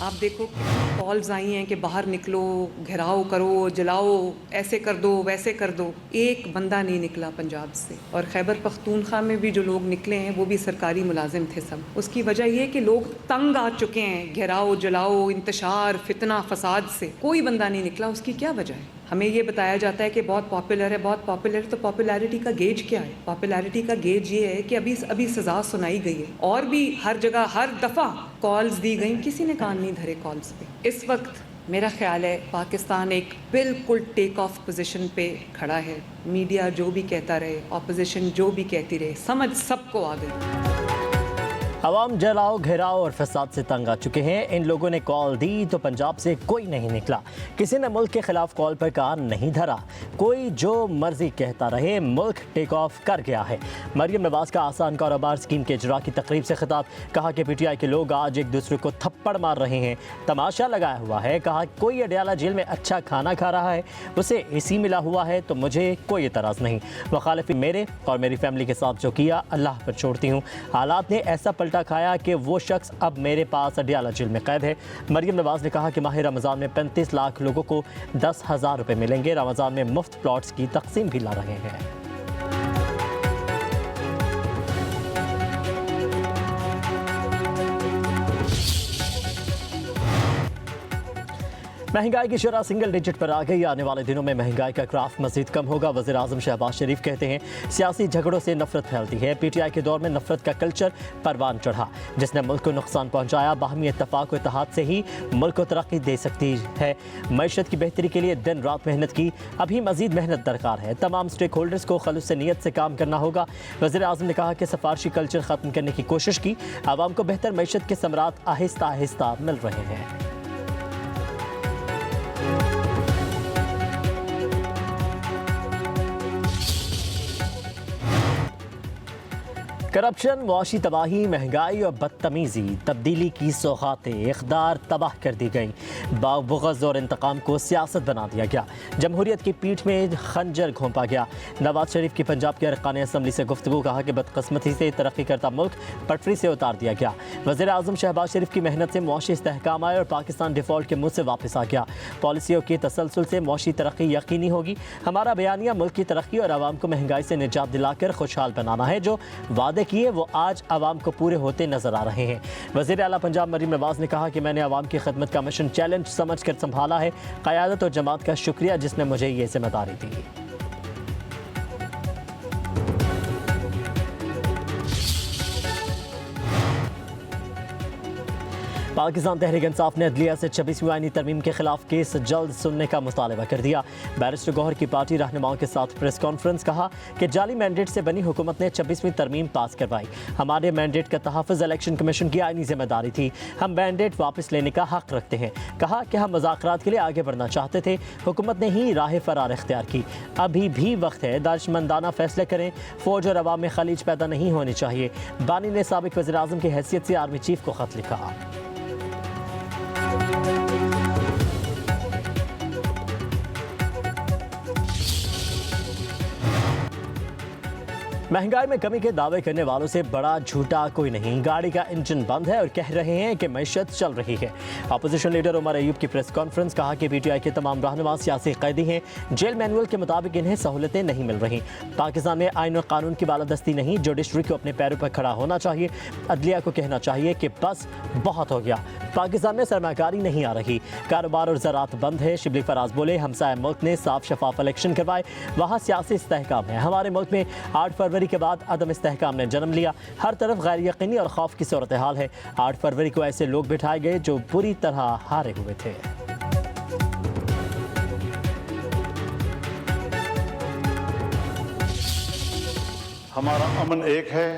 आप देखो कॉल्स आई हैं कि बाहर निकलो, घेराव करो, जलाओ, ऐसे कर दो, वैसे कर दो। एक बंदा नहीं निकला पंजाब से। और खैबर पख्तूनख्वा में भी जो लोग निकले हैं वो भी सरकारी मुलाजिम थे सब। उसकी वजह यह कि लोग तंग आ चुके हैं घेराव, जलाओ, इंतशार, फितना, फसाद से। कोई बंदा नहीं निकला, उसकी क्या वजह है? हमें ये बताया जाता है कि बहुत पॉपुलर है, बहुत पॉपुलर है। तो पॉपुलैरिटी का गेज क्या है? पॉपुलैरिटी का गेज ये है कि अभी सज़ा सुनाई गई है और भी हर जगह हर दफ़ा कॉल्स दी गई, किसी ने कान नहीं धरे कॉल्स पे। इस वक्त मेरा ख्याल है पाकिस्तान एक बिल्कुल टेक ऑफ पोजीशन पे खड़ा है। मीडिया जो भी कहता रहे, ऑपोजिशन जो भी कहती रहे, समझ सबको आ गई। अवाम जलाओ, घेराव और फसाद से तंग आ चुके हैं। इन लोगों ने कॉल दी तो पंजाब से कोई नहीं निकला। किसी ने मुल्क के खिलाफ कॉल पर कान नहीं धरा। कोई जो मर्जी कहता रहे, मुल्क टेक ऑफ कर गया है। मरियम नवाज का आसान कारोबार स्कीम के इजरा की तकरीब से खिताब। कहा कि पीटीआई के लोग आज एक दूसरे को थप्पड़ मार रहे हैं, तमाशा लगाया हुआ है। कहा कोई अडयाला जेल में अच्छा खाना खा रहा है, उसे एसी मिला हुआ है तो मुझे कोई एतराज़ नहीं। मुखालिफी मेरे और मेरी फैमिली के साथ जो किया अल्लाह पर छोड़ती हूँ। हालात ने ऐसा पलटा खाया कि वो शख्स अब मेरे पास अडयाला जेल में कैद है। मरियम नवाज ने कहा कि माह रमज़ान में 35 लाख लोगों को 10,000 रुपये मिलेंगे। रमज़ान में मुफ्त प्लॉट्स की तकसीम भी ला रहे हैं। महंगाई की शरह सिंगल डिजिट पर आ गई। आने वाले दिनों में महंगाई का ग्राफ मजीद कम होगा। वज़ीर आज़म शहबाज शरीफ कहते हैं सियासी झगड़ों से नफरत फैलती है। पीटीआई के दौर में नफरत का कल्चर परवान चढ़ा, जिसने मुल्क को नुकसान पहुंचाया। बाहमी इत्तफाक व इत्तेहाद से ही मुल्क को तरक्की दे सकती है। मईशत की बेहतरी के लिए दिन रात मेहनत की, अभी मजीद मेहनत दरकार है। तमाम स्टेक होल्डर्स को खलूस से नीयत से काम करना होगा। वज़ीर आज़म ने कहा कि सिफारशी कल्चर ख़त्म करने की कोशिश की। आवाम को बेहतर मईशत के समरात आहिस्ता आहिस्ता मिल रहे हैं। करप्शन, मुआशी तबाही, महंगाई और बदतमीज़ी, तब्दीली की सौगातें इक़्तिदार तबाह कर दी गई। बुग़्ज़ और इंतकाम को सियासत बना दिया गया। जमहूरियत की पीठ में खंजर घोंपा गया। नवाज शरीफ की पंजाब के अरकान असम्बली से गुफ्तगू। कहा कि बदकिस्मती से तरक्की करता मुल्क पटरी से उतार दिया गया। वज़ीर आज़म शहबाज शरीफ की मेहनत से मुआशी इस्तेहकाम आए और पाकिस्तान डिफ़ॉल्ट के मुँह से वापस आ गया। पॉलिसियों के तसलसल से मुआशी तरक्की यकीनी होगी। हमारा बयानिया मुल्क की तरक्की और आवाम को महंगाई से निजात दिलाकर खुशहाल बनाना है। जो वादे किए वो आज आवाम को पूरे होते नजर आ रहे हैं। वज़ीर आला पंजाब मरीम नवाज ने कहा कि मैंने आवाम की खिदमत का मिशन चैलेंज समझकर संभाला है। क़यादत और जमात का शुक्रिया जिसने मुझे ये जिम्मेदारी दी। पाकिस्तान तहरीक इंसाफ ने अदलिया से 26वीं आईनी तरमीम के खिलाफ केस जल्द सुनने का मुतालबा कर दिया। बैरिस्टर गौहर की पार्टी रहनुमाओं के साथ प्रेस कॉन्फ्रेंस। कहा कि जाली मैंडेट से बनी हुकूमत ने 26वीं तरमीम पास करवाई। हमारे मैंडेट का तहफ़्फ़ुज़ इलेक्शन कमीशन की आईनी जिम्मेदारी थी। हम मैंडेट वापस लेने का हक रखते हैं। कहा कि हम मुज़ाकरात के लिए आगे बढ़ना चाहते थे, हुकूमत ने ही राह फरार इख्तियार की। अभी भी वक्त है, दानिशमंदाना फैसले करें। फ़ौज और अवाम में खलीज पैदा नहीं होनी चाहिए। बानी ने साबिक वज़ीर आज़म की हैसियत से आर्मी चीफ को खत लिखा। महंगाई में कमी के दावे करने वालों से बड़ा झूठा कोई नहीं। गाड़ी का इंजन बंद है और कह रहे हैं कि मईशत चल रही है। अपोजिशन लीडर उमर अयूब की प्रेस कॉन्फ्रेंस। कहा कि पीटीआई के तमाम रहनुमा सियासी कैदी हैं। जेल मैनुअल के मुताबिक इन्हें सहूलतें नहीं मिल रही। पाकिस्तान में आइन और कानून की बालादस्ती नहीं। जुडिशरी को अपने पैरों पर खड़ा होना चाहिए। अदलिया को कहना चाहिए कि बस बहुत हो गया। पाकिस्तान में सरमाकारी नहीं आ रही। कारोबार और ज़राअत बंद है। शिबली फराज बोले हमसाया मुल्क ने साफ शफाफ इलेक्शन करवाए, वहाँ सियासी इस्तेहकाम है। हमारे मुल्क में 8 फरवरी के बाद अदम इस्तेहकाम ने जन्म लिया। हर तरफ गैर यकीनी और खौफ की सूरत हाल है। 8 फरवरी को ऐसे लोग बिठाए गए जो पूरी तरह हारे हुए थे। हमारा अमन एक है,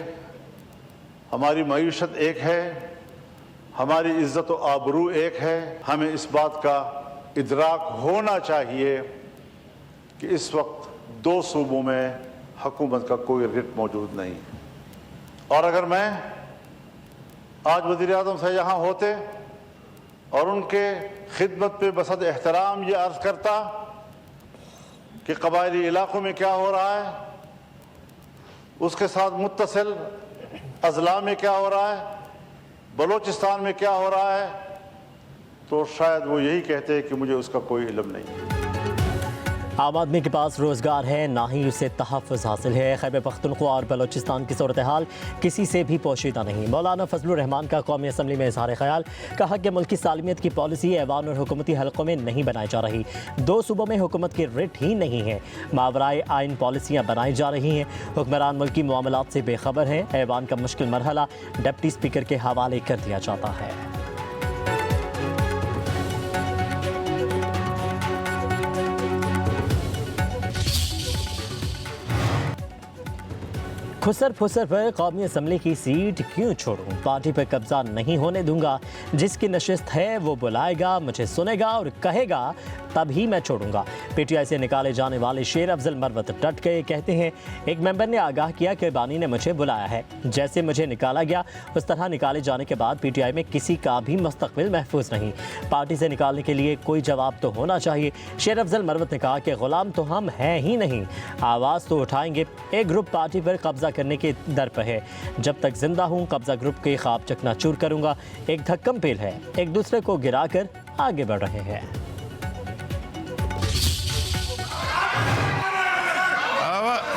हमारी मईशत एक है, हमारी इज्जत व आबरू एक है। हमें इस बात का इदराक होना चाहिए कि इस वक्त 2 सूबों में हुकूमत का कोई रिट मौजूद नहीं। और अगर मैं आज वज़ीर आज़म से यहाँ होते और उनके खिदमत पे बसद एहतराम ये अर्ज़ करता कि कबायली इलाक़ों में क्या हो रहा है, उसके साथ मुत्तसिल अज़ला में क्या हो रहा है, बलोचिस्तान में क्या हो रहा है, तो शायद वो यही कहते हैं कि मुझे उसका कोई इल्म नहीं। आम आदमी के पास रोज़गार है, ना ही उसे तहफ़्फ़ुज़ हासिल है। खैबर पख्तूनख्वा और बलोचिस्तान की सूरत हाल किसी से भी पोशीदा नहीं। मौलाना फजलुर रहमान का कौमी असम्बली में इज़हार ख्याल, कहा कि मुल्क की सालमियत की पॉलिसी ऐवान और हुकूमती हलकों में नहीं बनाई जा रही। 2 सूबों में हुकूमत की रिट ही नहीं है, मावराए आइन पॉलिसियाँ बनाई जा रही हैं। हुक्मरान मुल्क की मामलात से बेखबर हैं। ऐवान का मुश्किल मरहला डिप्टी स्पीकर के हवाले कर दिया जाता है। खुसर फुसर पर कौमी असम्बली की सीट क्यों छोड़ूं, पार्टी पर कब्जा नहीं होने दूंगा। जिसकी नशिस्त है वो बुलाएगा, मुझे सुनेगा और कहेगा, तभी मैं छोड़ूंगा। पीटीआई से निकाले जाने वाले शेर अफजल मरवत डट गए। कहते हैं, एक मेंबर ने आगाह किया कि बानी ने मुझे बुलाया है, जैसे मुझे निकाला गया उस तरह निकाले जाने के बाद पीटीआई में किसी का भी मुस्तकबिल महफूज नहीं। पार्टी से निकालने के लिए कोई जवाब तो होना चाहिए। शेर अफजल मरवत ने कहा कि गुलाम तो हम हैं ही नहीं, आवाज़ तो उठाएंगे। एक ग्रुप पार्टी पर कब्जा करने के दर पर है। जब तक जिंदा हूँ कब्जा ग्रुप के ख्वाब चकनाचूर करूंगा। एक धक्कम पेल है, एक दूसरे को गिराकर आगे बढ़ रहे हैं।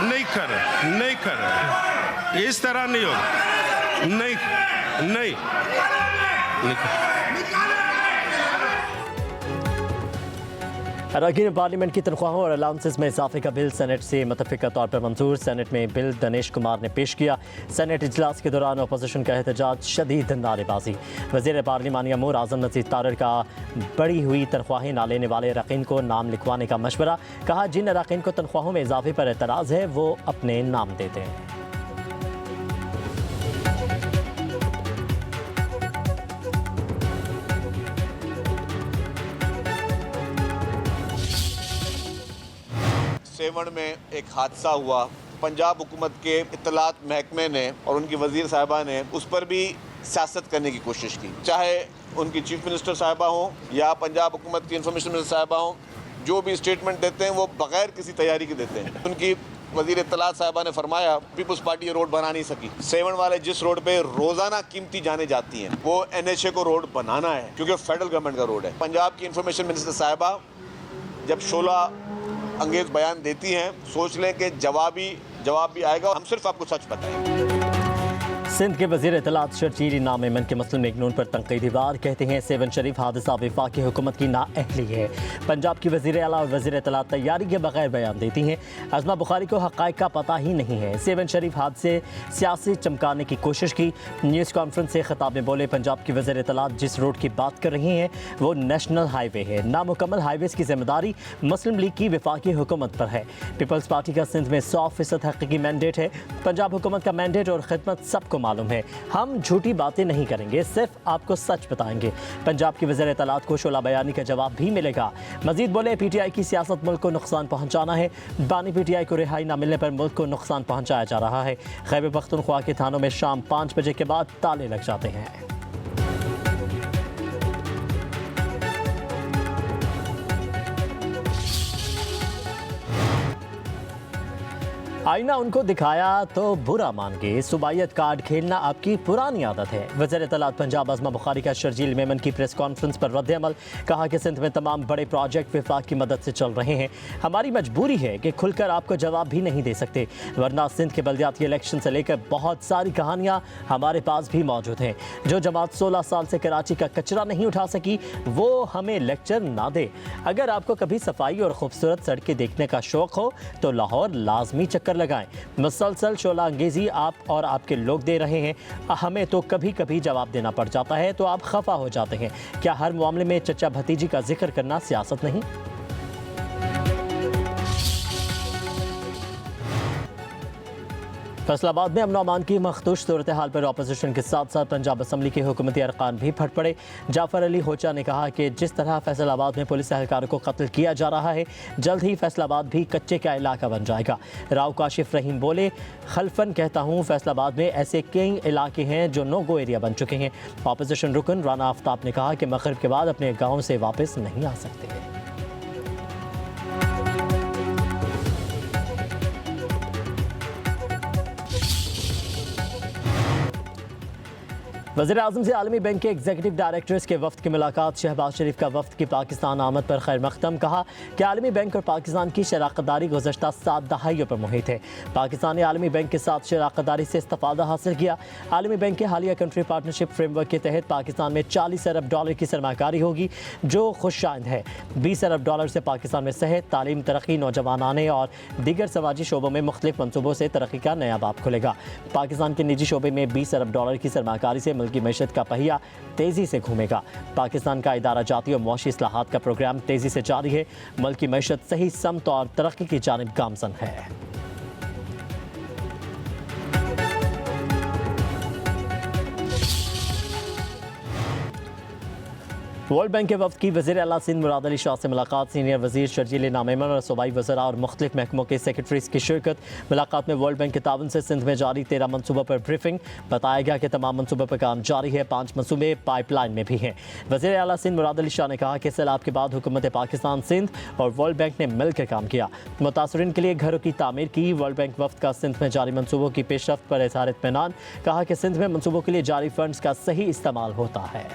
नहीं कर इस तरह नहीं होगा। नहीं अरकान पार्लियामेंट की तनख्वाहों और अलाउंसेस में इजाफे का बिल सेनेट से मुतफ़िका तौर पर मंजूर। सेनेट में बिल दिनेश कुमार ने पेश किया। सेनेट इजलास के दौरान अपोजिशन का एहतजाज, शदीद नारेबाजी। वज़ीर पार्लिमानी अमूर आज़म नज़ीर तारड़ का बढ़ी हुई तनख्वाहें ना लेने वाले अरकान को नाम लिखवाने का मशवरा। कहा, जिन अरकान को तनख्वाहों में इजाफे पर एतराज़ है वो अपने नाम देते हैं। सेवण में एक हादसा हुआ। पंजाब हुकूमत के इत्तलात महकमे ने और उनकी वज़ीर साहिबा ने उस पर भी सियासत करने की कोशिश की। चाहे उनकी चीफ मिनिस्टर साहिबा हों या पंजाब हुकूमत की इंफॉर्मेशन मिनिस्टर साहिबा हों, जो भी स्टेटमेंट देते हैं वो बग़ैर किसी तैयारी के देते हैं। उनकी वज़ीर इत्तलात साहिबा ने फरमाया, पीपल्स पार्टी ये रोड बना नहीं सकी। सेवण वाले जिस रोड पे रोज़ाना कीमती जाने जाती हैं वो NHA को रोड बनाना है, क्योंकि फेडरल गवर्नमेंट का रोड है। पंजाब की इंफॉर्मेशन मिनिस्टर साहिबा जब 16 अंगेज बयान देती हैं, सोच लें कि जवाब भी आएगा। हम सिर्फ आपको सच बताएंगे। सिंध के वज़ीर इत्तलात शर्जील इनाम मेमन के मुस्लिम लीग नून पर तनकीदी वार। कहते हैं, सेवन शरीफ हादसा वफाकी हुकूमत की नाअहली है। पंजाब की वज़ीर आला और वज़ीर इत्तलात तैयारी के बगैर बयान देती हैं। अज़मा बुखारी को हक़ाइक़ का पता ही नहीं है। सेवन शरीफ हादसे सियासी चमकाने की कोशिश की। न्यूज़ कॉन्फ्रेंस से खिताब में बोले, पंजाब की वज़ीर इत्तलात जिस रोड की बात कर रही हैं वो नेशनल हाईवे है। नामुकम्मल हाईवेज़ की जिम्मेदारी मुस्लिम लीग की वफाकी हुकूमत पर है। पीपल्स पार्टी का सिंध में 100% हकीकी मैंडेट है। पंजाब हुकूमत का मैंडेट और खिदमत सबको मालूम है। हम झूठी बातें नहीं करेंगे, सिर्फ आपको सच बताएंगे। पंजाब की वज़ीर इत्तलात को शोला बयानी का जवाब भी मिलेगा। मजीद बोले, पीटीआई की सियासत मुल्क को नुकसान पहुंचाना है। बानी पीटीआई को रिहाई न मिलने पर मुल्क को नुकसान पहुंचाया जा रहा है। खैबर पख्तूनख्वा के थानों में शाम 5 बजे के बाद ताले लग जाते हैं। आईना उनको दिखाया तो बुरा मान गए। सूबाइयत कार्ड खेलना आपकी पुरानी आदत है। वज़ीर इत्तलात पंजाब अज़मा बुखारी का शर्जील मेमन की प्रेस कॉन्फ्रेंस पर रद्द-ए-अमल। कहा कि सिंध में तमाम बड़े प्रोजेक्ट वफाक की मदद से चल रहे हैं। हमारी मजबूरी है कि खुलकर आपको जवाब भी नहीं दे सकते, वरना सिंध के बल्दियाती इलेक्शन से लेकर बहुत सारी कहानियाँ हमारे पास भी मौजूद हैं। जो जमात 16 साल से कराची का कचरा नहीं उठा सकी वो हमें लेक्चर ना दे। अगर आपको कभी सफाई और खूबसूरत सड़कें देखने का शौक़ हो तो लाहौर लाजमी चक्कर लगाएं। मुसलसल शोला अंगेजी आप और आपके लोग दे रहे हैं। हमें तो कभी कभी जवाब देना पड़ जाता है तो आप खफा हो जाते हैं। क्या हर मामले में चचा भतीजी का जिक्र करना सियासत नहीं? फैसलाबाद में अमन अमान की मखदूश सूरत हाल पर अपोजिशन के साथ साथ पंजाब असम्बली के हुकूमती अरकान भी फट पड़े। जाफर अली होचा ने कहा कि जिस तरह फैसलाबाद में पुलिस एहलकारों को कत्ल किया जा रहा है, जल्द ही फैसलाबाद भी कच्चे का इलाका बन जाएगा। राव काशिफ रहीम बोले, खलफन कहता हूँ फैसलाबाद में ऐसे कई इलाके हैं जो नो गो एरिया बन चुके हैं। अपोजिशन रुकन राना आफ्ताब ने कहा कि मगरिब के बाद अपने गाँव से वापस नहीं आ सकते। वज़ीर आज़म से आलमी बैंक के एग्जीक्यूटिव डायरेक्टर्स के वफ्द की मुलाकात। शहबाज शरीफ का वफ्द की पाकिस्तान आमद पर खैर मकदम। कहा कि आलमी बैंक और पाकिस्तान की शराकतदारी गुज़श्ता 7 दहाइयों पर मुहित है। पाकिस्तान ने आलमी बैंक के साथ शराकतदारी से इस्तिफ़ादा हासिल किया। आलमी बैंक के हालिया कंट्री पार्टनरशिप फ्रेमवर्क के तहत पाकिस्तान में $40 अरब की सरमाकारी होगी, जो खुशाइंद है। $20 अरब से पाकिस्तान में सेहत, तालीम, तरक्की, नौजवान आने और दीगर समाजी शोबों में मुख्तलिफ मनसूबों से तरक्की का नया बाब खुलेगा। पाकिस्तान के निजी शोबे में $20 अरब की सरमाकारी से मुल्क की मैशत का पहिया तेज़ी से घूमेगा। पाकिस्तान का इदारा जाती और मुआशी इस्लाहात का प्रोग्राम तेज़ी से जारी है। मुल्क की मैशत सही समत और तरक्की की जानिब गामज़न है। वर्ल्ड बैंक के वफ्द की वज़ीर आला सिंध मुराद अली शाह से मुलाकात। सीनियर वज़ीर शर्जील नामेमन और सूबाई वज़रा और मुख्तलिफ महकमों के सेक्रेटरीज़ की शिरकत। मुलाकात में वर्ल्ड बैंक के ताउन से सिंध में जारी 13 मनसूबों पर ब्रीफिंग। बताया गया कि तमाम मनसूबों पर काम जारी है, 5 मनसूबे पाइपलाइन में भी हैं। वज़ीर आला सिंध मुराद अली शाह ने कहा कि सैलाब के बाद हुकूमत पाकिस्तान सिंध और वर्ल्ड बैंक ने मिलकर काम किया, मुतासरीन के लिए घरों की तामीर की। वर्ल्ड बैंक वफ्द का सिंध में जारी मनसूबों की पेशरफ्त पर इज़हार इत्मीनान। कहा कि सिंध में मनसूबों के लिए जारी फंड्स का सही इस्तेमाल होता है।